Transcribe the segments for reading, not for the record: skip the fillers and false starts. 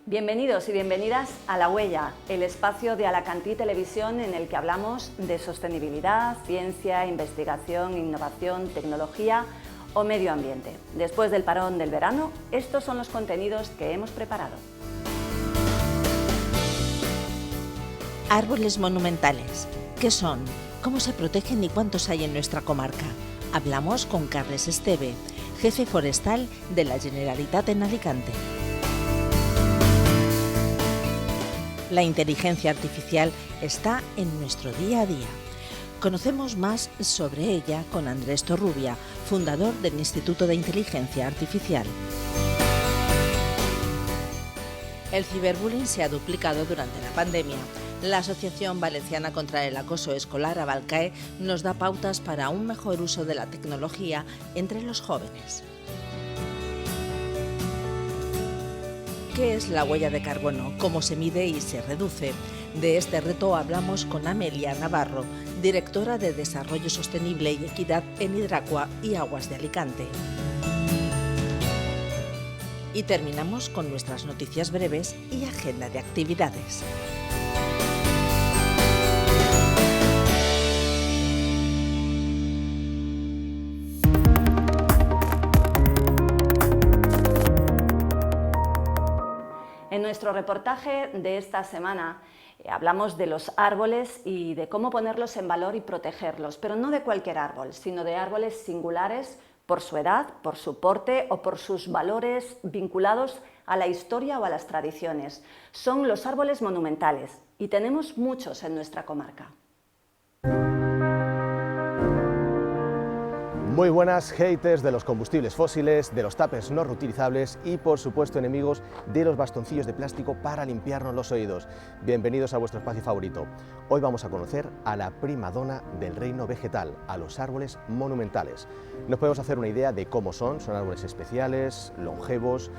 Bienvenidos y bienvenidas a La Huella, el espacio de Alacantí Televisión en el que hablamos de sostenibilidad, ciencia, investigación, innovación, tecnología o medio ambiente. Después del parón del verano, estos son los contenidos que hemos preparado. Árboles monumentales. ¿Qué son? ¿Cómo se protegen y cuántos hay en nuestra comarca? Hablamos con Carles Esteve, jefe forestal de la Generalitat en Alicante. La inteligencia artificial está en nuestro día a día. Conocemos más sobre ella con Andrés Torrubia, fundador del Instituto de Inteligencia Artificial. El ciberbullying se ha duplicado durante la pandemia. La Asociación Valenciana contra el Acoso Escolar, Avalcae, nos da pautas para un mejor uso de la tecnología entre los jóvenes. ¿Qué es la huella de carbono? ¿Cómo se mide y se reduce? De este reto hablamos con Amelia Navarro, directora de Desarrollo Sostenible y Equidad en Hidracua y Aguas de Alicante. Y terminamos con nuestras noticias breves y agenda de actividades. En nuestro reportaje de esta semana hablamos de los árboles y de cómo ponerlos en valor y protegerlos, pero no de cualquier árbol, sino de árboles singulares por su edad, por su porte o por sus valores vinculados a la historia o a las tradiciones. Son los árboles monumentales y tenemos muchos en nuestra comarca. Muy buenas, haters de los combustibles fósiles, de los tapers no reutilizables y, por supuesto, enemigos de los bastoncillos de plástico para limpiarnos los oídos. Bienvenidos a vuestro espacio favorito. Hoy vamos a conocer a la prima donna del reino vegetal, a los árboles monumentales. Nos podemos hacer una idea de cómo son árboles especiales, longevos,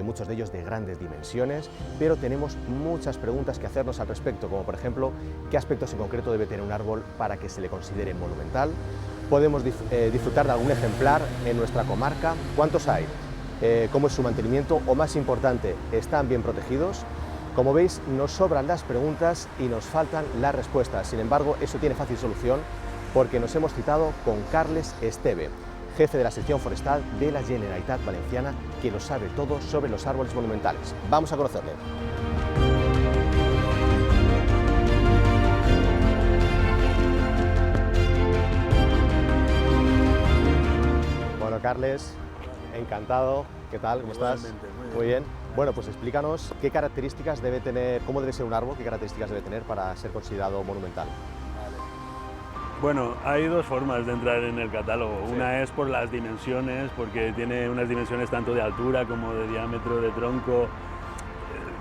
muchos de ellos de grandes dimensiones, pero tenemos muchas preguntas que hacernos al respecto, como por ejemplo, ¿qué aspectos en concreto debe tener un árbol para que se le considere monumental? ¿Podemos disfrutar de algún ejemplar en nuestra comarca? ¿Cuántos hay? ¿Cómo es su mantenimiento? O más importante, ¿están bien protegidos? Como veis, nos sobran las preguntas y nos faltan las respuestas. Sin embargo, eso tiene fácil solución porque nos hemos citado con Carles Esteve, jefe de la sección forestal de la Generalitat Valenciana, que lo sabe todo sobre los árboles monumentales. Vamos a conocerle. Carles, encantado. ¿Qué tal? ¿Cómo estás? Muy bien. Bueno, pues explícanos qué características debe tener, cómo debe ser un árbol, qué características debe tener para ser considerado monumental. Bueno, hay dos formas de entrar en el catálogo. Sí. Una es por las dimensiones, porque tiene unas dimensiones tanto de altura como de diámetro de tronco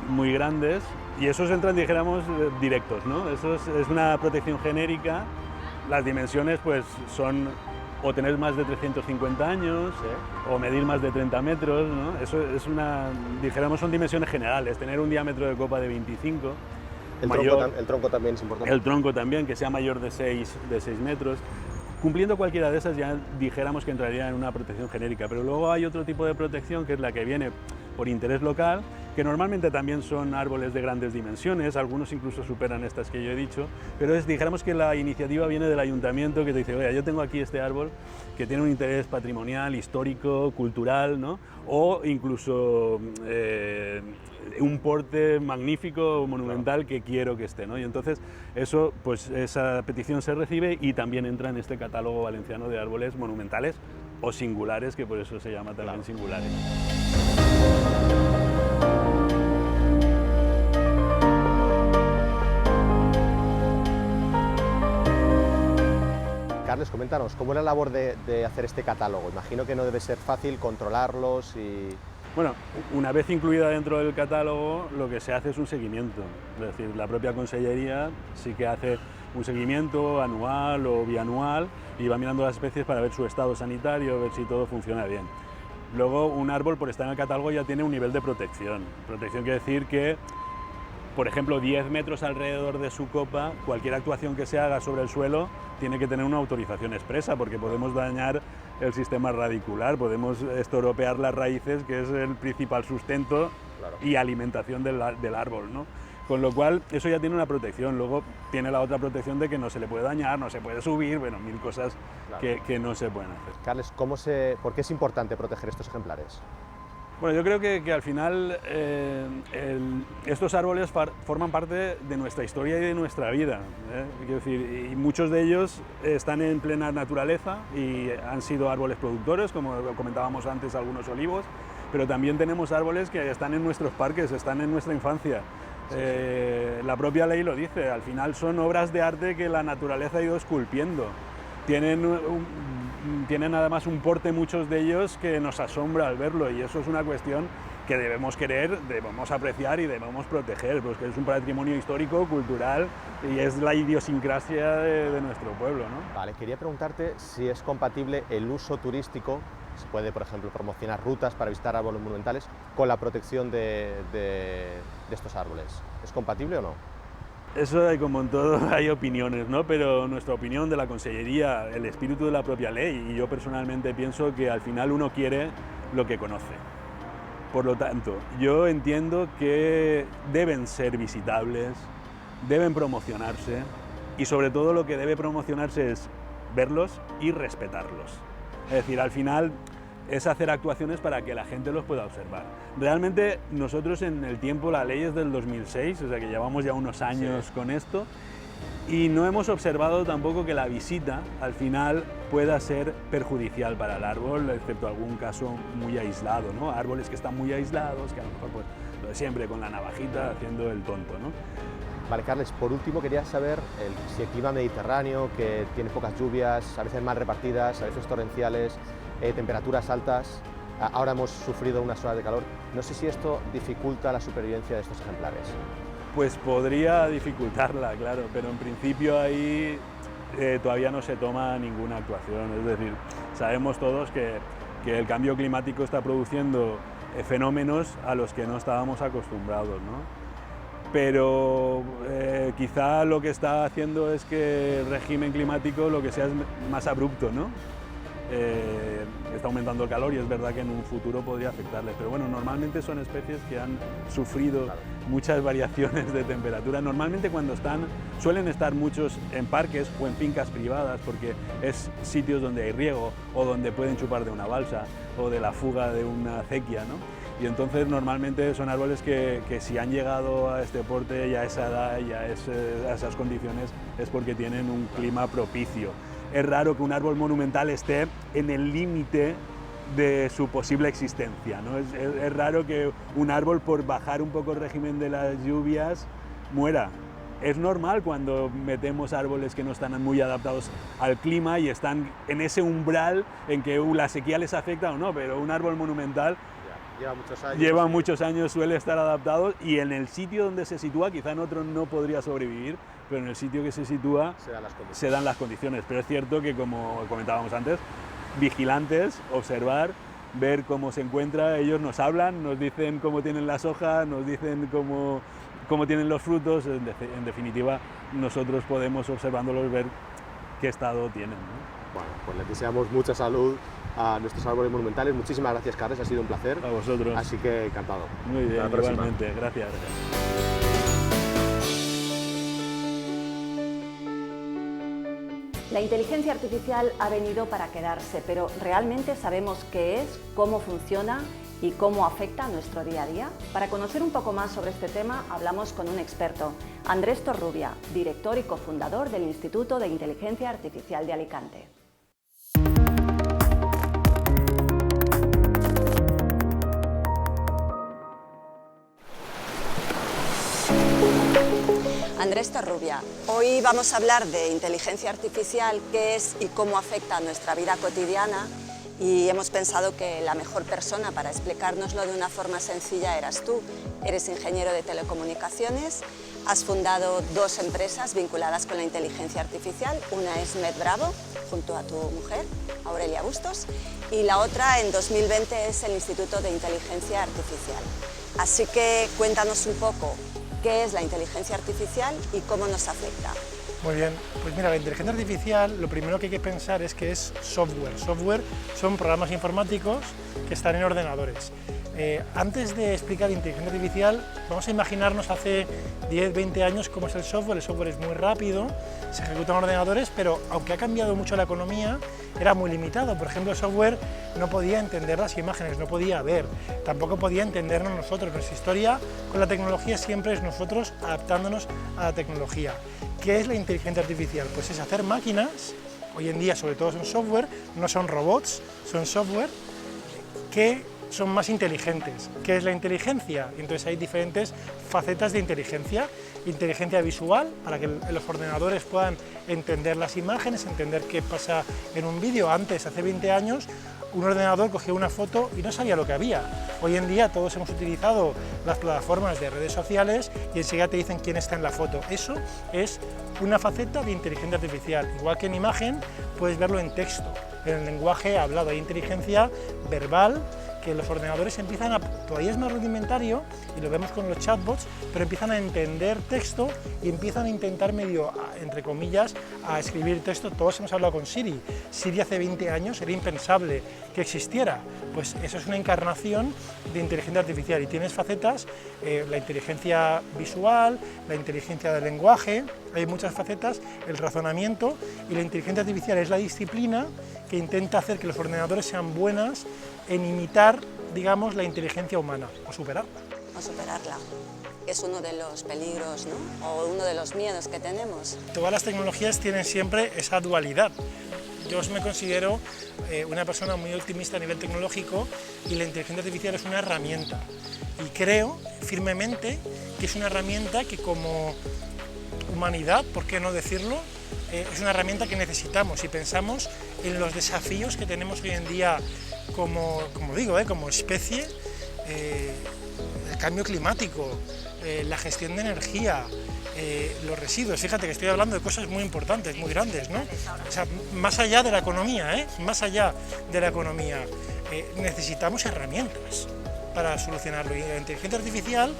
muy grandes, y esos entran, dijéramos, directos, ¿no? Eso es una protección genérica. Las dimensiones pues son o tener más de 350 años, o medir más de 30 metros, ¿no? Eso es dijéramos, son dimensiones generales, tener un diámetro de copa de 25. El tronco también es importante. El tronco también, que sea mayor de 6 metros. Cumpliendo cualquiera de esas ya dijéramos que entraría en una protección genérica, pero luego hay otro tipo de protección que es la que viene por interés local, que normalmente también son árboles de grandes dimensiones, algunos incluso superan estas que yo he dicho, pero dijéramos que la iniciativa viene del ayuntamiento que te dice, oye, yo tengo aquí este árbol que tiene un interés patrimonial, histórico, cultural, ¿no? O incluso un porte magnífico, monumental, que quiero que esté, ¿no? Y entonces eso, pues esa petición se recibe y también entra en este catálogo valenciano de árboles monumentales o singulares, que por eso se llama también singulares. Carles, coméntanos, ¿cómo es la labor de hacer este catálogo? Imagino que no debe ser fácil controlarlos y... Bueno, una vez incluida dentro del catálogo, lo que se hace es un seguimiento. Es decir, la propia Consellería sí que hace un seguimiento anual o bianual y va mirando las especies para ver su estado sanitario, ver si todo funciona bien. Luego, un árbol, por estar en el catálogo, ya tiene un nivel de protección. Protección quiere decir que, por ejemplo, 10 metros alrededor de su copa, cualquier actuación que se haga sobre el suelo tiene que tener una autorización expresa, porque podemos dañar el sistema radicular, podemos estoropear las raíces, que es el principal sustento Claro. y alimentación del árbol, ¿no? Con lo cual, eso ya tiene una protección. Luego tiene la otra protección de que no se le puede dañar, no se puede subir, bueno, mil cosas Claro. que no se pueden hacer. Carles, ¿por qué es importante proteger estos ejemplares? Bueno, yo creo que al final estos árboles forman parte de nuestra historia y de nuestra vida. Quiero decir, y muchos de ellos están en plena naturaleza y han sido árboles productores, como comentábamos antes, algunos olivos, pero también tenemos árboles que están en nuestros parques, están en nuestra infancia. La propia ley lo dice, al final son obras de arte que la naturaleza ha ido esculpiendo. Tienen además un porte, muchos de ellos, que nos asombra al verlo, y eso es una cuestión que debemos querer, debemos apreciar y debemos proteger, porque es un patrimonio histórico, cultural, y es la idiosincrasia de nuestro pueblo, ¿no? Vale, quería preguntarte si es compatible el uso turístico, se puede, por ejemplo, promocionar rutas para visitar árboles monumentales con la protección de estos árboles. ¿Es compatible o no? Eso hay, como en todo, hay opiniones, ¿no? Pero nuestra opinión de la Consellería, el espíritu de la propia ley, y yo personalmente pienso que al final uno quiere lo que conoce. Por lo tanto, yo entiendo que deben ser visitables, deben promocionarse, y sobre todo lo que debe promocionarse es verlos y respetarlos. Es decir, al final es hacer actuaciones para que la gente los pueda observar. Realmente nosotros en el tiempo, la ley es del 2006, o sea que llevamos ya unos años con esto, y no hemos observado tampoco que la visita al final pueda ser perjudicial para el árbol, excepto algún caso muy aislado, ¿no? Árboles que están muy aislados, que a lo mejor pues lo de siempre con la navajita haciendo el tonto, ¿no? Vale, Carles, por último quería saber si el clima mediterráneo, que tiene pocas lluvias, a veces mal repartidas, a veces torrenciales, temperaturas altas, ahora hemos sufrido unas horas de calor, no sé si esto dificulta la supervivencia de estos ejemplares. Pues podría dificultarla, claro, pero en principio ahí todavía no se toma ninguna actuación. Es decir, sabemos todos que el cambio climático está produciendo fenómenos a los que no estábamos acostumbrados, ¿no? Pero quizá lo que está haciendo es que el régimen climático lo que sea es más abrupto, ¿no? Está aumentando el calor y es verdad que en un futuro podría afectarles, pero bueno, normalmente son especies que han sufrido muchas variaciones de temperatura. Normalmente suelen estar muchos en parques o en fincas privadas, porque es sitios donde hay riego o donde pueden chupar de una balsa o de la fuga de una acequia, ¿no? Y entonces normalmente son árboles que si han llegado a este porte y a esa edad y a esas condiciones es porque tienen un clima propicio. Es raro que un árbol monumental esté en el límite de su posible existencia, ¿no? Es raro que un árbol, por bajar un poco el régimen de las lluvias, muera. Es normal cuando metemos árboles que no están muy adaptados al clima y están en ese umbral en que la sequía les afecta o no, pero un árbol monumental lleva muchos años, suele estar adaptado, y en el sitio donde se sitúa, quizá en otro no podría sobrevivir, pero en el sitio que se sitúa se dan las condiciones. Pero es cierto que, como comentábamos antes, vigilantes, observar, ver cómo se encuentra, ellos nos hablan, nos dicen cómo tienen las hojas, nos dicen cómo tienen los frutos, en definitiva nosotros podemos, observándolos, ver qué estado tienen, ¿no? Bueno, pues les deseamos mucha salud a nuestros árboles monumentales. Muchísimas gracias, Carles, ha sido un placer. A vosotros. Así que encantado. Muy bien, hasta la próxima. igualmente, gracias. La inteligencia artificial ha venido para quedarse, pero ¿realmente sabemos qué es, cómo funciona y cómo afecta a nuestro día a día? Para conocer un poco más sobre este tema, hablamos con un experto, Andrés Torrubia, director y cofundador del Instituto de Inteligencia Artificial de Alicante. Andrés Torrubia, hoy vamos a hablar de inteligencia artificial, qué es y cómo afecta a nuestra vida cotidiana, y hemos pensado que la mejor persona para explicárnoslo de una forma sencilla eras tú. Eres ingeniero de telecomunicaciones, has fundado 2 empresas vinculadas con la inteligencia artificial, una es MedBravo, junto a tu mujer, Aurelia Bustos, y la otra en 2020 es el Instituto de Inteligencia Artificial. Así que cuéntanos un poco qué es la inteligencia artificial y cómo nos afecta. Muy bien, pues mira, la inteligencia artificial lo primero que hay que pensar es que es software. Software son programas informáticos que están en ordenadores. Antes de explicar inteligencia artificial, vamos a imaginarnos hace 10-20 años cómo es el software. El software es muy rápido, se ejecuta en ordenadores, pero aunque ha cambiado mucho la economía, era muy limitado. Por ejemplo, el software no podía entender las imágenes, no podía ver, tampoco podía entendernos nosotros. Nuestra historia con la tecnología siempre es nosotros adaptándonos a la tecnología. ¿Qué es la inteligencia artificial? Pues es hacer máquinas, hoy en día sobre todo son software, no son robots, son software que son más inteligentes. ¿Qué es la inteligencia? Entonces hay diferentes facetas de inteligencia. Inteligencia visual, para que los ordenadores puedan entender las imágenes, entender qué pasa en un vídeo. Antes, hace 20 años, un ordenador cogía una foto y no sabía lo que había. Hoy en día todos hemos utilizado las plataformas de redes sociales y enseguida te dicen quién está en la foto. Eso es una faceta de inteligencia artificial. Igual que en imagen, puedes verlo en texto, en el lenguaje hablado. Hay inteligencia verbal, que los ordenadores empiezan a, todavía es más rudimentario y lo vemos con los chatbots, pero empiezan a entender texto y empiezan a intentar medio, entre comillas, a escribir texto. Todos hemos hablado con Siri. Siri hace 20 años era impensable que existiera. Pues eso es una encarnación de inteligencia artificial y tienes facetas, la inteligencia visual, la inteligencia del lenguaje, hay muchas facetas, el razonamiento, y la inteligencia artificial es la disciplina que intenta hacer que los ordenadores sean buenas en imitar, digamos, la inteligencia humana o superarla. O superarla, que es uno de los peligros, ¿no? O uno de los miedos que tenemos. Todas las tecnologías tienen siempre esa dualidad. Yo me considero una persona muy optimista a nivel tecnológico y la inteligencia artificial es una herramienta. Y creo firmemente que es una herramienta que como humanidad, ¿por qué no decirlo?, es una herramienta que necesitamos. Si pensamos en los desafíos que tenemos hoy en día como especie, el cambio climático, la gestión de energía, los residuos. Fíjate que estoy hablando de cosas muy importantes, muy grandes, ¿no? O sea, más allá de la economía, más allá de la economía, necesitamos herramientas para solucionarlo. Y la inteligencia artificial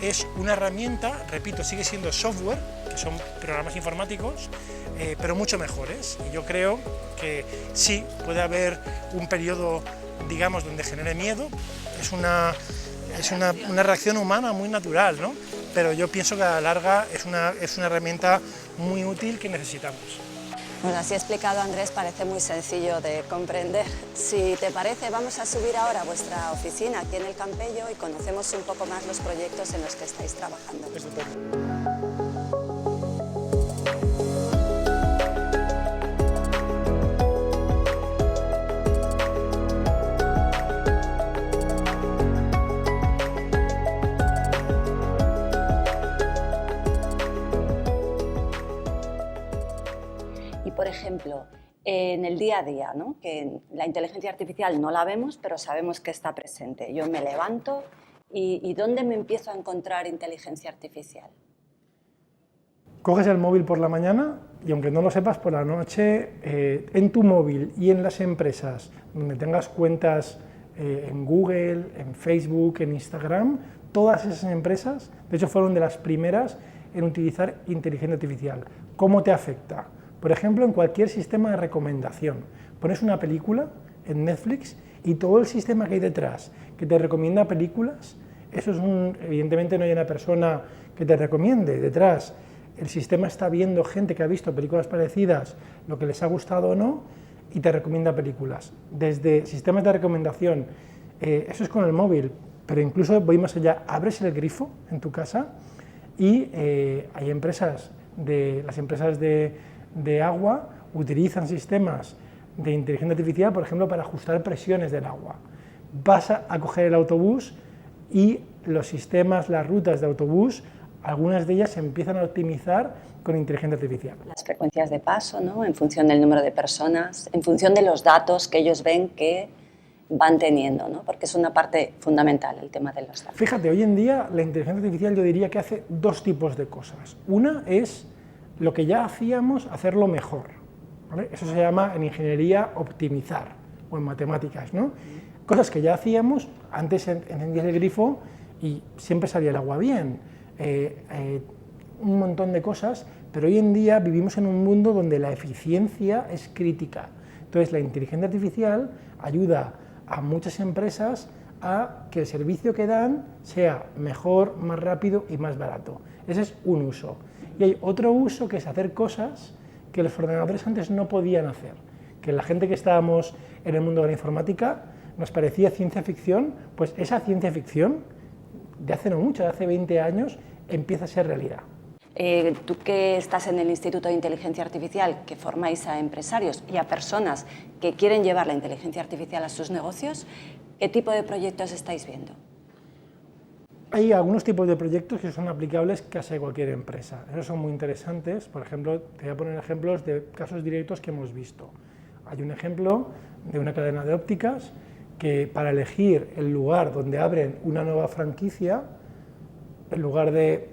es una herramienta, repito, sigue siendo software, que son programas informáticos, pero mucho mejores. Y yo creo que sí, puede haber un periodo, digamos, donde genere miedo. Es una reacción humana muy natural, ¿no? Pero yo pienso que a la larga es una herramienta muy útil que necesitamos. Bueno, así explicado, Andrés, parece muy sencillo de comprender. Si te parece, vamos a subir ahora a vuestra oficina aquí en el Campello y conocemos un poco más los proyectos en los que estáis trabajando. Estupendo. Por ejemplo, en el día a día, ¿no? Que la inteligencia artificial no la vemos, pero sabemos que está presente. Yo me levanto y ¿dónde me empiezo a encontrar inteligencia artificial? Coges el móvil por la mañana y aunque no lo sepas, por la noche, en tu móvil y en las empresas donde tengas cuentas en Google, en Facebook, en Instagram, todas esas empresas, de hecho, fueron de las primeras en utilizar inteligencia artificial. ¿Cómo te afecta? Por ejemplo, en cualquier sistema de recomendación. Pones una película en Netflix y todo el sistema que hay detrás que te recomienda películas, eso es evidentemente no hay una persona que te recomiende detrás. El sistema está viendo gente que ha visto películas parecidas, lo que les ha gustado o no, y te recomienda películas. Desde sistemas de recomendación, eso es con el móvil, pero incluso voy más allá, abres el grifo en tu casa y hay empresas, las empresas de agua utilizan sistemas de inteligencia artificial, por ejemplo, para ajustar presiones del agua. Vas a coger el autobús y los sistemas, las rutas de autobús, algunas de ellas se empiezan a optimizar con inteligencia artificial. Las frecuencias de paso, ¿no? En función del número de personas, en función de los datos que ellos ven que van teniendo, ¿no? Porque es una parte fundamental el tema de los datos. Fíjate, hoy en día la inteligencia artificial yo diría que hace dos tipos de cosas. Una es lo que ya hacíamos, hacerlo mejor, ¿vale? Eso se llama en ingeniería optimizar o en matemáticas, ¿no? Cosas que ya hacíamos, antes encendías el grifo y siempre salía el agua bien, un montón de cosas, pero hoy en día vivimos en un mundo donde la eficiencia es crítica. Entonces la inteligencia artificial ayuda a muchas empresas a que el servicio que dan sea mejor, más rápido y más barato. Ese es un uso. Y hay otro uso que es hacer cosas que los ordenadores antes no podían hacer, que la gente que estábamos en el mundo de la informática nos parecía ciencia ficción, pues esa ciencia ficción de hace no mucho, de hace 20 años, empieza a ser realidad. Tú que estás en el Instituto de Inteligencia Artificial, que formáis a empresarios y a personas que quieren llevar la inteligencia artificial a sus negocios, ¿qué tipo de proyectos estáis viendo? Hay algunos tipos de proyectos que son aplicables casi a cualquier empresa. Esos son muy interesantes. Por ejemplo, te voy a poner ejemplos de casos directos que hemos visto. Hay un ejemplo de una cadena de ópticas que para elegir el lugar donde abren una nueva franquicia, en lugar de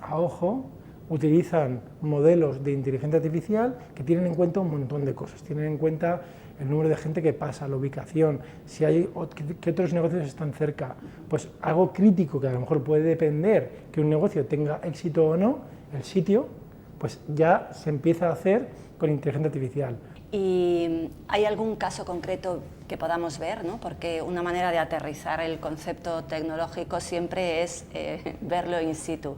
a ojo, utilizan modelos de inteligencia artificial que tienen en cuenta un montón de cosas. Tienen en cuenta el número de gente que pasa, la ubicación, si hay qué otros negocios están cerca. Pues algo crítico que a lo mejor puede depender que un negocio tenga éxito o no, el sitio, pues ya se empieza a hacer con inteligencia artificial. ¿Y hay algún caso concreto que podamos ver, ¿no? Porque una manera de aterrizar el concepto tecnológico siempre es verlo in situ.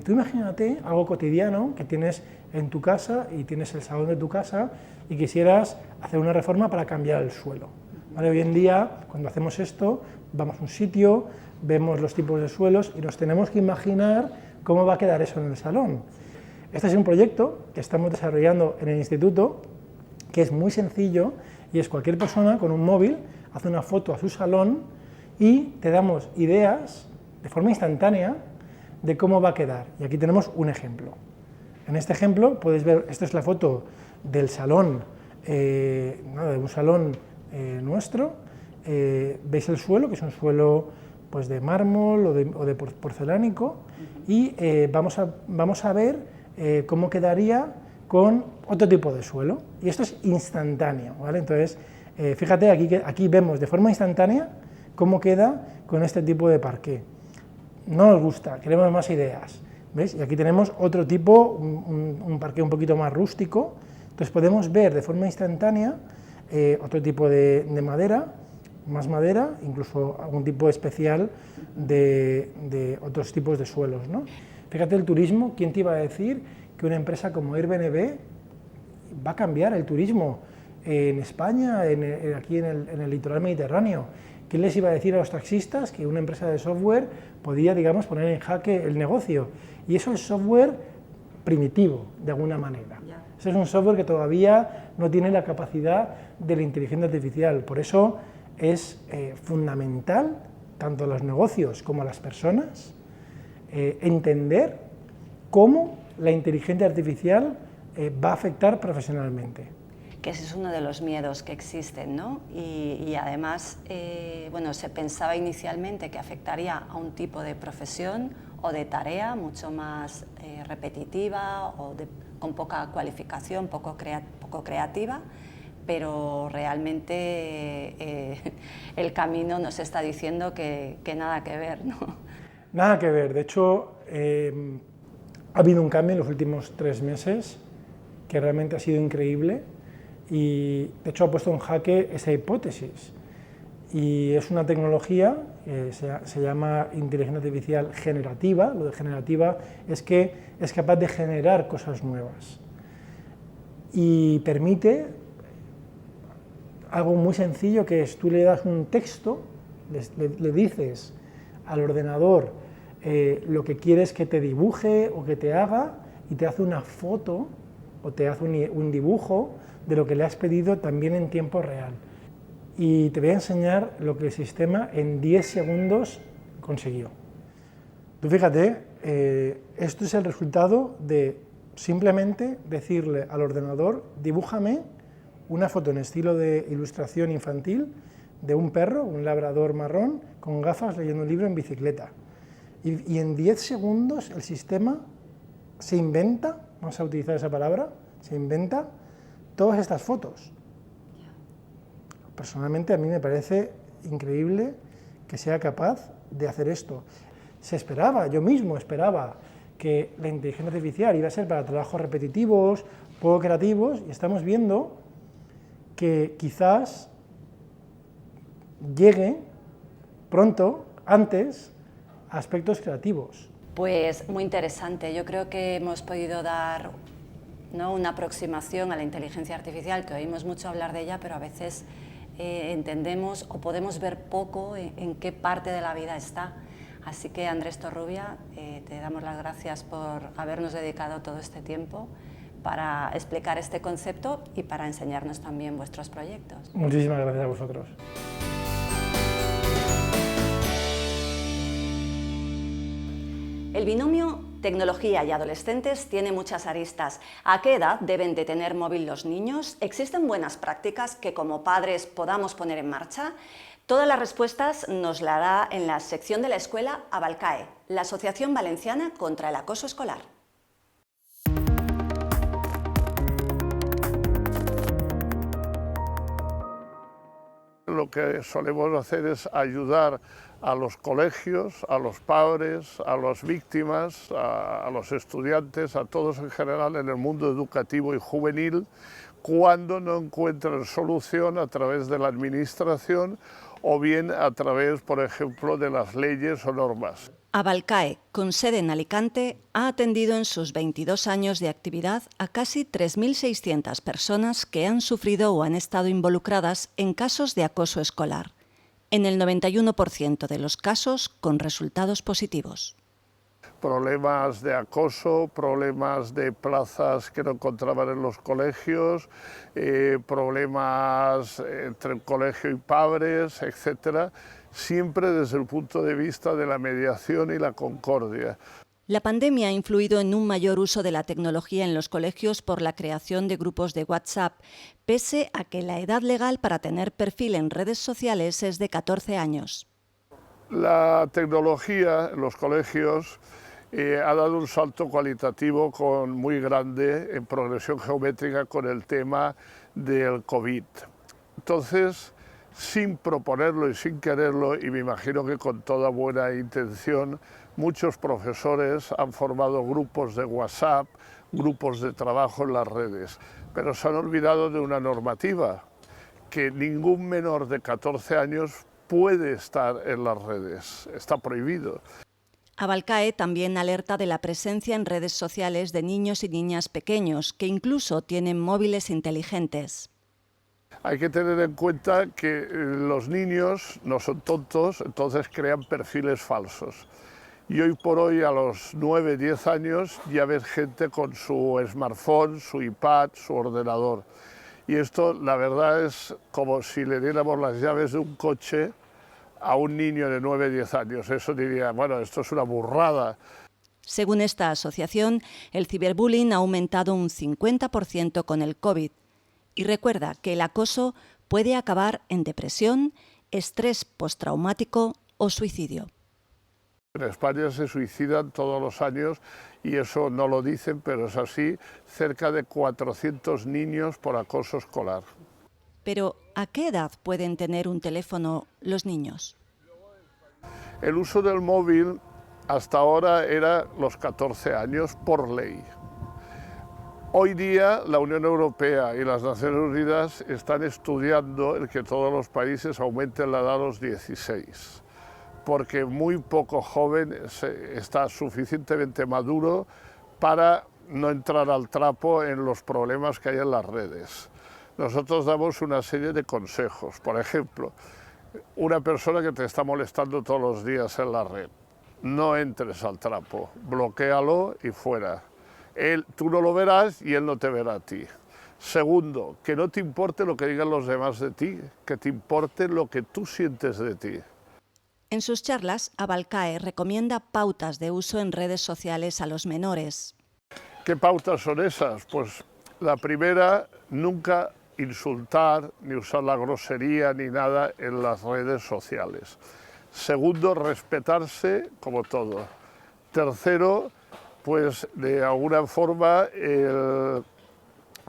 Tú imagínate algo cotidiano que tienes en tu casa y tienes el salón de tu casa y quisieras hacer una reforma para cambiar el suelo. ¿Vale? Hoy en día, cuando hacemos esto, vamos a un sitio, vemos los tipos de suelos y nos tenemos que imaginar cómo va a quedar eso en el salón. Este es un proyecto que estamos desarrollando en el instituto, que es muy sencillo y es cualquier persona con un móvil hace una foto a su salón y te damos ideas de forma instantánea de cómo va a quedar. Y aquí tenemos un ejemplo. En este ejemplo puedes ver, esta es la foto del salón, de un salón nuestro. Veis el suelo, que es un suelo pues, de mármol o de porcelánico, y vamos a ver cómo quedaría con otro tipo de suelo. Y esto es instantáneo, ¿vale? Entonces, fíjate, aquí vemos de forma instantánea cómo queda con este tipo de parqué. No nos gusta, queremos más ideas, ¿ves? Y aquí tenemos otro tipo, un parqué un poquito más rústico. Entonces podemos ver de forma instantánea otro tipo de madera, más madera, incluso algún tipo especial de otros tipos de suelos, ¿no? Fíjate el turismo, ¿quién te iba a decir que una empresa como Airbnb va a cambiar el turismo en España, aquí en el litoral mediterráneo? ¿Quién les iba a decir a los taxistas que una empresa de software podía, digamos, poner en jaque el negocio? Y eso es software primitivo, de alguna manera. Ese es un software que todavía no tiene la capacidad de la inteligencia artificial. Por eso es fundamental, tanto a los negocios como a las personas, entender cómo la inteligencia artificial va a afectar profesionalmente. Que ese es uno de los miedos que existen, ¿no? Y además, bueno, se pensaba inicialmente que afectaría a un tipo de profesión o de tarea mucho más repetitiva o con poca cualificación, poco creativa, pero realmente el camino nos está diciendo que nada que ver, ¿no? Nada que ver. De hecho, ha habido un cambio en los últimos 3 meses que realmente ha sido increíble. Y de hecho ha puesto en jaque esa hipótesis. Y es una tecnología que se llama inteligencia artificial generativa. Lo de generativa es que es capaz de generar cosas nuevas. Y permite algo muy sencillo, que es tú le das un texto, le dices al ordenador lo que quieres que te dibuje o que te haga, y te hace una foto o te hace un dibujo de lo que le has pedido también en tiempo real. Y te voy a enseñar lo que el sistema en 10 segundos consiguió. Tú fíjate, esto es el resultado de simplemente decirle al ordenador: dibújame una foto en estilo de ilustración infantil de un perro, un labrador marrón, con gafas, leyendo un libro en bicicleta. Y en 10 segundos el sistema se inventa, vamos a utilizar esa palabra, se inventa todas estas fotos. Personalmente a mí me parece increíble que sea capaz de hacer esto. Se esperaba, yo mismo esperaba, que la inteligencia artificial iba a ser para trabajos repetitivos, poco creativos, y estamos viendo que quizás llegue pronto, antes, a aspectos creativos. Pues muy interesante. Yo creo que hemos podido dar, ¿no?, una aproximación a la inteligencia artificial, que oímos mucho hablar de ella, pero a veces entendemos o podemos ver poco en qué parte de la vida está. Así que, Andrés Torrubia, te damos las gracias por habernos dedicado todo este tiempo para explicar este concepto y para enseñarnos también vuestros proyectos. Muchísimas gracias a vosotros. El binomio tecnología y adolescentes tiene muchas aristas. ¿A qué edad deben de tener móvil los niños? ¿Existen buenas prácticas que como padres podamos poner en marcha? Todas las respuestas nos la da en la sección de la escuela Abalcae, la Asociación Valenciana contra el Acoso Escolar. Lo que solemos hacer es ayudar a los colegios, a los padres, a las víctimas, a los estudiantes, a todos en general en el mundo educativo y juvenil, cuando no encuentran solución a través de la administración o bien a través, por ejemplo, de las leyes o normas. Abalcae, con sede en Alicante, ha atendido en sus 22 años de actividad a casi 3.600 personas que han sufrido o han estado involucradas en casos de acoso escolar, en el 91% de los casos con resultados positivos. Problemas de acoso, problemas de plazas que no encontraban en los colegios, problemas entre el colegio y padres, etcétera, siempre desde el punto de vista de la mediación y la concordia. La pandemia ha influido en un mayor uso de la tecnología en los colegios por la creación de grupos de WhatsApp, pese a que la edad legal para tener perfil en redes sociales es de 14 años. La tecnología en los colegios ha dado un salto cualitativo muy grande en progresión geométrica con el tema del COVID. Entonces, sin proponerlo y sin quererlo, y me imagino que con toda buena intención, muchos profesores han formado grupos de WhatsApp, grupos de trabajo en las redes, pero se han olvidado de una normativa, que ningún menor de 14 años puede estar en las redes, está prohibido. Abalcae también alerta de la presencia en redes sociales de niños y niñas pequeños, que incluso tienen móviles inteligentes. Hay que tener en cuenta que los niños no son tontos, entonces crean perfiles falsos. Y hoy por hoy, a los 9, 10 años, ya ves gente con su smartphone, su iPad, su ordenador. Y esto, la verdad, es como si le diéramos las llaves de un coche a un niño de 9, 10 años. Eso diría, bueno, esto es una burrada. Según esta asociación, el ciberbullying ha aumentado un 50% con el COVID. Y recuerda que el acoso puede acabar en depresión, estrés postraumático o suicidio. En España se suicidan todos los años, y eso no lo dicen, pero es así, cerca de 400 niños por acoso escolar. Pero, ¿a qué edad pueden tener un teléfono los niños? El uso del móvil hasta ahora era los 14 años por ley. Hoy día la Unión Europea y las Naciones Unidas están estudiando el que todos los países aumenten la edad a los 16, porque muy poco joven está suficientemente maduro para no entrar al trapo en los problemas que hay en las redes. Nosotros damos una serie de consejos. Por ejemplo, una persona que te está molestando todos los días en la red, no entres al trapo, bloquéalo y fuera. Tú no lo verás y él no te verá a ti. Segundo, que no te importe lo que digan los demás de ti, que te importe lo que tú sientes de ti. En sus charlas, Abalcae recomienda pautas de uso en redes sociales a los menores. ¿Qué pautas son esas? Pues la primera, nunca insultar, ni usar la grosería, ni nada en las redes sociales. Segundo, respetarse como todo. Tercero, pues de alguna forma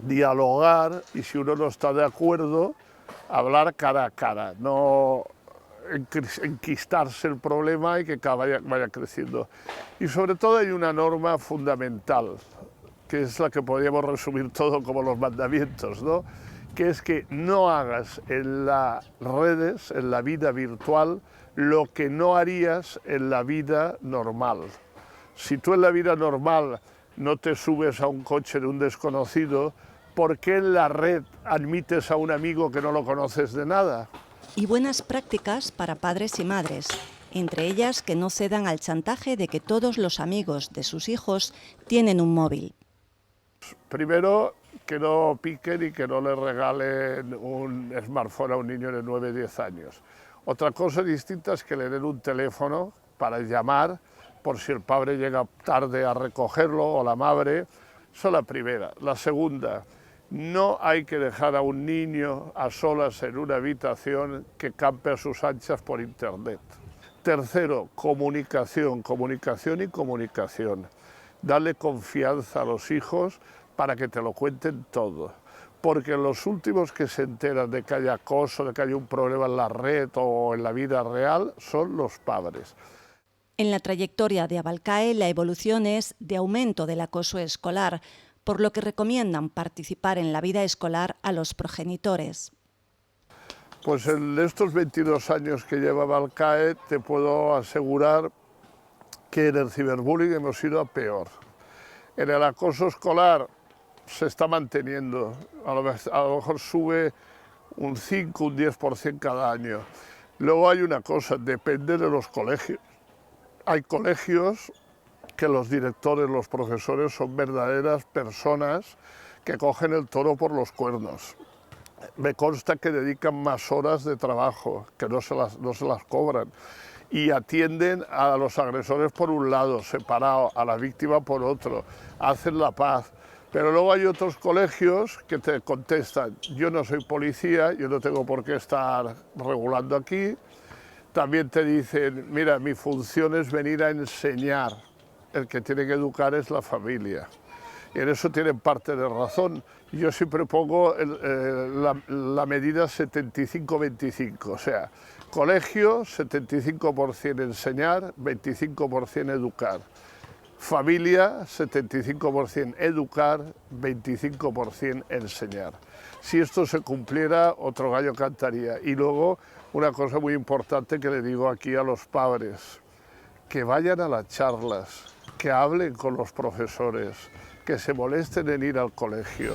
dialogar, y si uno no está de acuerdo, hablar cara a cara, no enquistarse el problema y que vaya creciendo. Y sobre todo hay una norma fundamental, que es la que podríamos resumir todo como los mandamientos, ¿no? que es que no hagas en las redes, en la vida virtual, lo que no harías en la vida normal. Si tú en la vida normal no te subes a un coche de un desconocido, ¿por qué en la red admites a un amigo que no lo conoces de nada? Y buenas prácticas para padres y madres, entre ellas que no cedan al chantaje de que todos los amigos de sus hijos tienen un móvil. Primero, que no piquen y que no le regalen un smartphone a un niño de 9 o 10 años. Otra cosa distinta es que le den un teléfono para llamar por si el padre llega tarde a recogerlo o la madre. Esa es la primera. La segunda, no hay que dejar a un niño a solas en una habitación que campe a sus anchas por internet. Tercero, comunicación, comunicación y comunicación. Darle confianza a los hijos para que te lo cuenten todo. Porque los últimos que se enteran de que hay acoso, de que hay un problema en la red o en la vida real, son los padres. En la trayectoria de Abalcae, la evolución es de aumento del acoso escolar, por lo que recomiendan participar en la vida escolar a los progenitores. Pues en estos 22 años que lleva Abalcae, te puedo asegurar que en el ciberbullying hemos ido a peor. En el acoso escolar se está manteniendo, a lo mejor sube un 5, un 10% cada año. Luego hay una cosa, depende de los colegios. Hay colegios que los directores, los profesores son verdaderas personas que cogen el toro por los cuernos. Me consta que dedican más horas de trabajo, que no se las cobran, y atienden a los agresores por un lado, separado, a la víctima por otro, hacen la paz. Pero luego hay otros colegios que te contestan, yo no soy policía, yo no tengo por qué estar regulando aquí. También te dicen, mira, mi función es venir a enseñar, el que tiene que educar es la familia. Y en eso tienen parte de razón. Yo siempre pongo la medida 75-25, o sea, colegio 75% enseñar, 25% educar. Familia 75% educar, 25% enseñar. Si esto se cumpliera, otro gallo cantaría. Y luego, una cosa muy importante que le digo aquí a los padres, que vayan a las charlas, que hablen con los profesores, que se molesten en ir al colegio.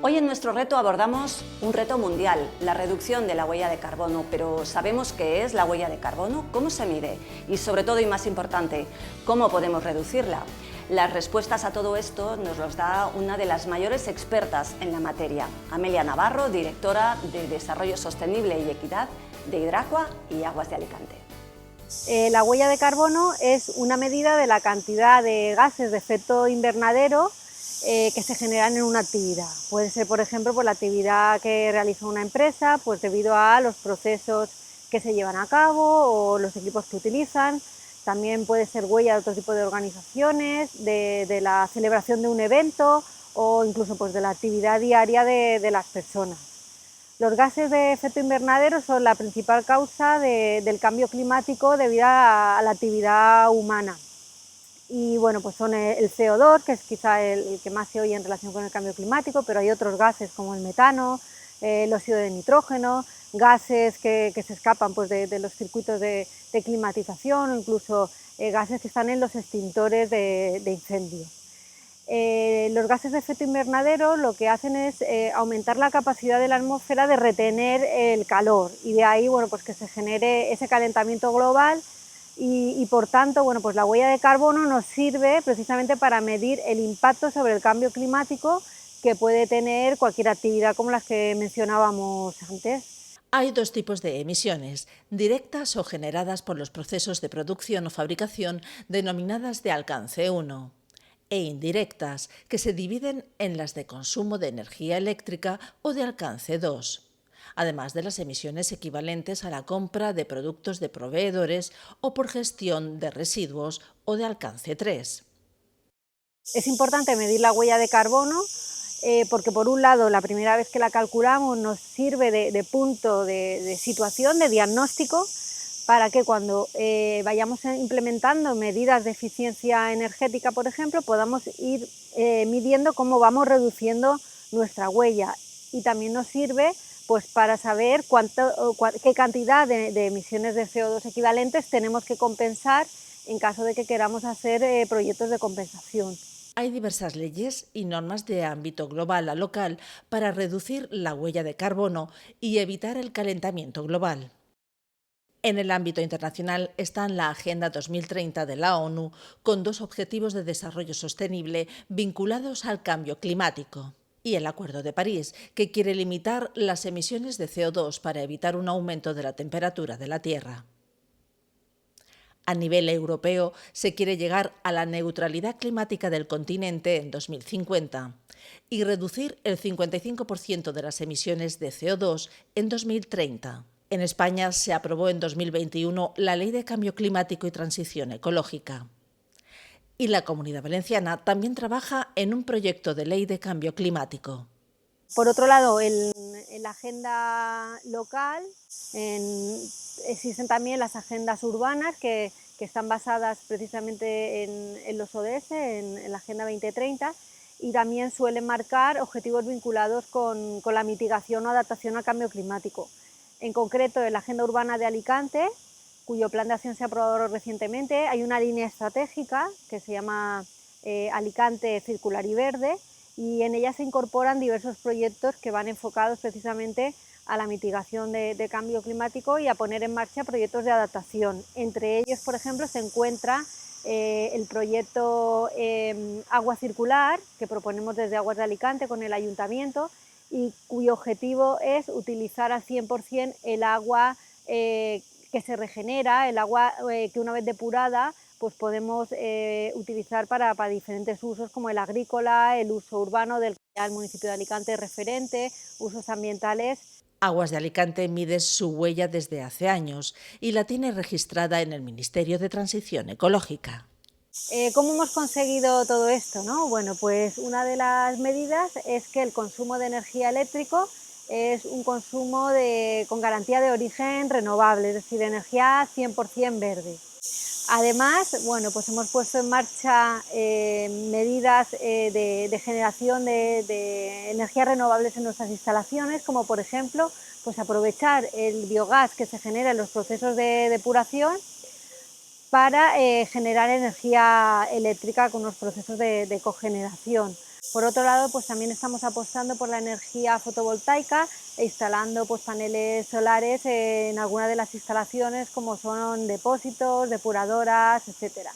Hoy en nuestro reto abordamos un reto mundial, la reducción de la huella de carbono, pero ¿sabemos qué es la huella de carbono? ¿Cómo se mide? Y sobre todo, y más importante, ¿cómo podemos reducirla? Las respuestas a todo esto nos los da una de las mayores expertas en la materia, Amelia Navarro, directora de Desarrollo Sostenible y Equidad de Hidracua y Aguas de Alicante. La huella de carbono es una medida de la cantidad de gases de efecto invernadero que se generan en una actividad. Puede ser, por ejemplo, por la actividad que realiza una empresa, pues debido a los procesos que se llevan a cabo o los equipos que utilizan. También puede ser huella de otro tipo de organizaciones, de la celebración de un evento o incluso pues, de la actividad diaria de las personas. Los gases de efecto invernadero son la principal causa del cambio climático debido a la actividad humana. Y bueno, pues son el CO2, que es quizá el que más se oye en relación con el cambio climático, pero hay otros gases como el metano, el óxido de nitrógeno, gases que se escapan pues, de los circuitos de climatización, o incluso gases que están en los extintores de incendio. Los gases de efecto invernadero lo que hacen es aumentar la capacidad de la atmósfera de retener el calor y de ahí bueno, pues que se genere ese calentamiento global y por tanto bueno, pues la huella de carbono nos sirve precisamente para medir el impacto sobre el cambio climático que puede tener cualquier actividad como las que mencionábamos antes. Hay dos tipos de emisiones, directas o generadas por los procesos de producción o fabricación denominadas de alcance 1, e indirectas, que se dividen en las de consumo de energía eléctrica o de alcance 2, además de las emisiones equivalentes a la compra de productos de proveedores o por gestión de residuos o de alcance 3. Es importante medir la huella de carbono porque por un lado la primera vez que la calculamos nos sirve de punto de situación, de diagnóstico, para que cuando vayamos implementando medidas de eficiencia energética, por ejemplo, podamos ir midiendo cómo vamos reduciendo nuestra huella, y también nos sirve pues para saber qué cantidad de emisiones de CO2 equivalentes tenemos que compensar en caso de que queramos hacer proyectos de compensación. Hay diversas leyes y normas de ámbito global a local para reducir la huella de carbono y evitar el calentamiento global. En el ámbito internacional está la Agenda 2030 de la ONU, con 2 objetivos de desarrollo sostenible vinculados al cambio climático, y el Acuerdo de París, que quiere limitar las emisiones de CO2 para evitar un aumento de la temperatura de la Tierra. A nivel europeo, se quiere llegar a la neutralidad climática del continente en 2050 y reducir el 55% de las emisiones de CO2 en 2030. En España se aprobó en 2021 la Ley de Cambio Climático y Transición Ecológica. Y la Comunidad Valenciana también trabaja en un proyecto de ley de cambio climático. Por otro lado, en la agenda local existen también las agendas urbanas que están basadas precisamente en los ODS, en la Agenda 2030, y también suelen marcar objetivos vinculados con la mitigación o adaptación al cambio climático. En concreto, en la Agenda Urbana de Alicante, cuyo plan de acción se ha aprobado recientemente, hay una línea estratégica que se llama Alicante Circular y Verde, y en ella se incorporan diversos proyectos que van enfocados precisamente a la mitigación de cambio climático y a poner en marcha proyectos de adaptación. Entre ellos, por ejemplo, se encuentra el proyecto Agua Circular, que proponemos desde Aguas de Alicante con el Ayuntamiento, y cuyo objetivo es utilizar al 100% el agua que se regenera, el agua que una vez depurada pues podemos utilizar para diferentes usos, como el agrícola, el uso urbano del que el municipio de Alicante es referente, usos ambientales. Aguas de Alicante mide su huella desde hace años y la tiene registrada en el Ministerio de Transición Ecológica. ¿Cómo hemos conseguido todo esto, no? Bueno, pues una de las medidas es que el consumo de energía eléctrico es un consumo con garantía de origen renovable, es decir, energía 100% verde. Además, bueno, pues hemos puesto en marcha medidas de generación de energías renovables en nuestras instalaciones, como por ejemplo, pues aprovechar el biogás que se genera en los procesos de depuración para generar energía eléctrica con los procesos de cogeneración. Por otro lado, pues también estamos apostando por la energía fotovoltaica e instalando pues, paneles solares en algunas de las instalaciones, como son depósitos, depuradoras, etc.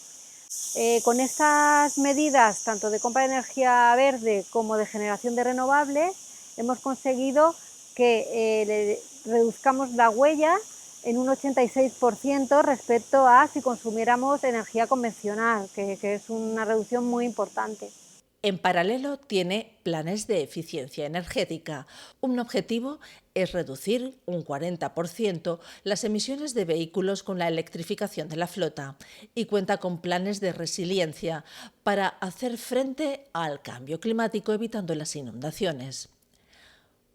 Con estas medidas, tanto de compra de energía verde como de generación de renovables, hemos conseguido que reduzcamos la huella en un 86% respecto a si consumiéramos energía convencional, que es una reducción muy importante. En paralelo, tiene planes de eficiencia energética. Un objetivo es reducir un 40% las emisiones de vehículos con la electrificación de la flota y cuenta con planes de resiliencia para hacer frente al cambio climático evitando las inundaciones.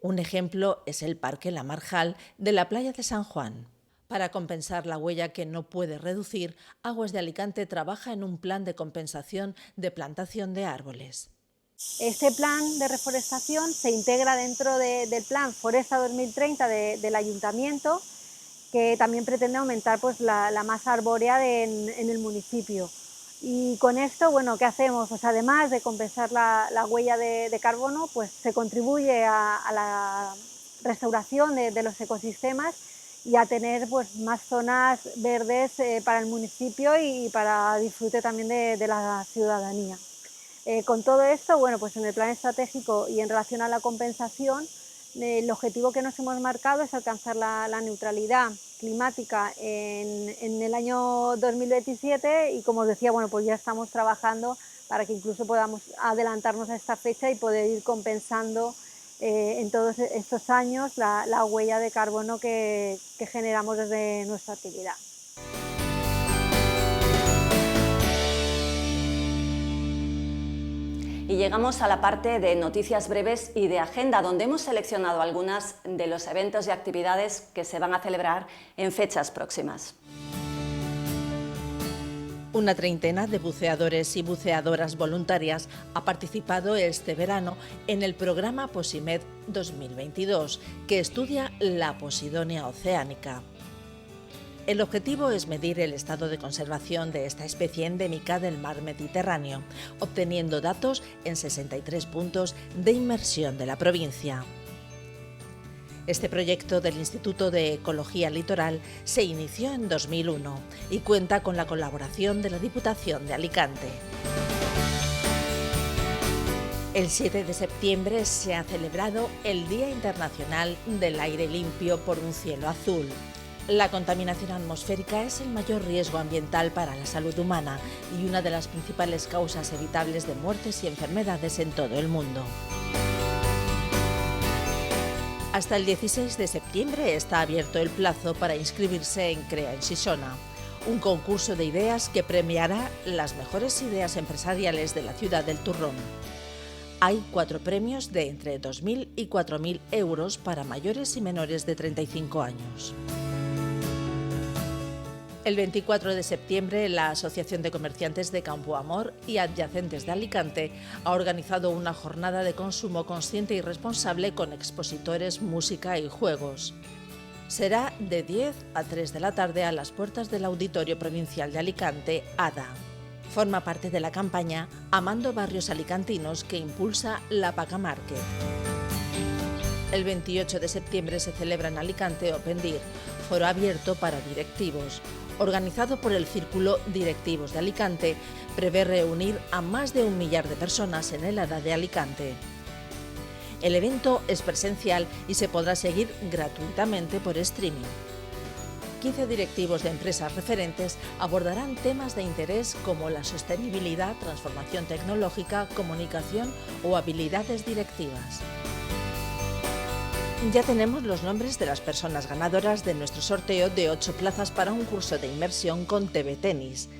Un ejemplo es el Parque La Marjal de la playa de San Juan. Para compensar la huella que no puede reducir, Aguas de Alicante trabaja en un plan de compensación de plantación de árboles. Este plan de reforestación se integra dentro del plan Foresta 2030 del Ayuntamiento, que también pretende aumentar pues, la masa arbórea en el municipio. Y con esto, bueno, ¿qué hacemos? Pues además de compensar la huella de carbono, pues se contribuye a la restauración de los ecosistemas y a tener pues, más zonas verdes para el municipio y para disfrute también de la ciudadanía. Con todo esto, bueno, pues en el plan estratégico y en relación a la compensación, el objetivo que nos hemos marcado es alcanzar la neutralidad climática en el año 2027 y, como os decía, bueno, pues ya estamos trabajando para que incluso podamos adelantarnos a esta fecha y poder ir compensando en todos estos años la huella de carbono que generamos desde nuestra actividad. Y llegamos a la parte de noticias breves y de agenda, donde hemos seleccionado algunas de los eventos y actividades que se van a celebrar en fechas próximas. Una treintena de buceadores y buceadoras voluntarias ha participado este verano en el programa Posimed 2022, que estudia la posidonia oceánica. El objetivo es medir el estado de conservación de esta especie endémica del mar Mediterráneo, obteniendo datos en 63 puntos de inmersión de la provincia. Este proyecto del Instituto de Ecología Litoral se inició en 2001 y cuenta con la colaboración de la Diputación de Alicante. El 7 de septiembre se ha celebrado el Día Internacional del Aire Limpio por un cielo azul. La contaminación atmosférica es el mayor riesgo ambiental para la salud humana y una de las principales causas evitables de muertes y enfermedades en todo el mundo. Hasta el 16 de septiembre está abierto el plazo para inscribirse en Crea en Sisona, un concurso de ideas que premiará las mejores ideas empresariales de la ciudad del Turrón. Hay 4 premios de entre 2.000 y 4.000 euros para mayores y menores de 35 años. El 24 de septiembre, la Asociación de Comerciantes de Campo Amor y adyacentes de Alicante ha organizado una jornada de consumo consciente y responsable con expositores, música y juegos. Será de 10 a 3 de la tarde a las puertas del Auditorio Provincial de Alicante, ADA. Forma parte de la campaña Amando Barrios Alicantinos que impulsa la Paca Market. El 28 de septiembre se celebra en Alicante Open Dir, foro abierto para directivos. Organizado por el Círculo Directivos de Alicante, prevé reunir a más de 1 millar de personas en el ADA de Alicante. El evento es presencial y se podrá seguir gratuitamente por streaming. 15 directivos de empresas referentes abordarán temas de interés como la sostenibilidad, transformación tecnológica, comunicación o habilidades directivas. Ya tenemos los nombres de las personas ganadoras de nuestro sorteo de 8 plazas para un curso de inmersión con TV Tenis.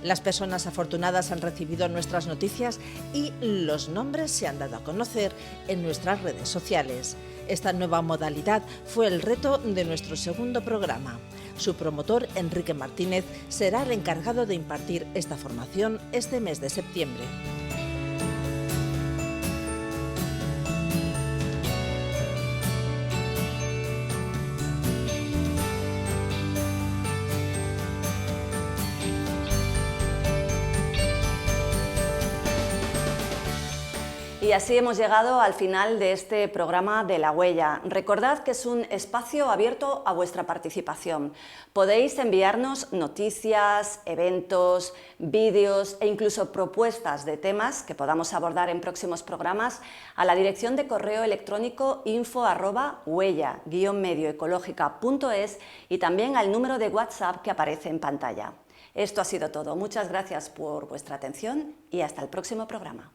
Las personas afortunadas han recibido nuestras noticias y los nombres se han dado a conocer en nuestras redes sociales. Esta nueva modalidad fue el reto de nuestro segundo programa. Su promotor, Enrique Martínez, será el encargado de impartir esta formación este mes de septiembre. Y así hemos llegado al final de este programa de La Huella. Recordad que es un espacio abierto a vuestra participación. Podéis enviarnos noticias, eventos, vídeos e incluso propuestas de temas que podamos abordar en próximos programas a la dirección de correo electrónico info@huella-medioecológica.es y también al número de WhatsApp que aparece en pantalla. Esto ha sido todo. Muchas gracias por vuestra atención y hasta el próximo programa.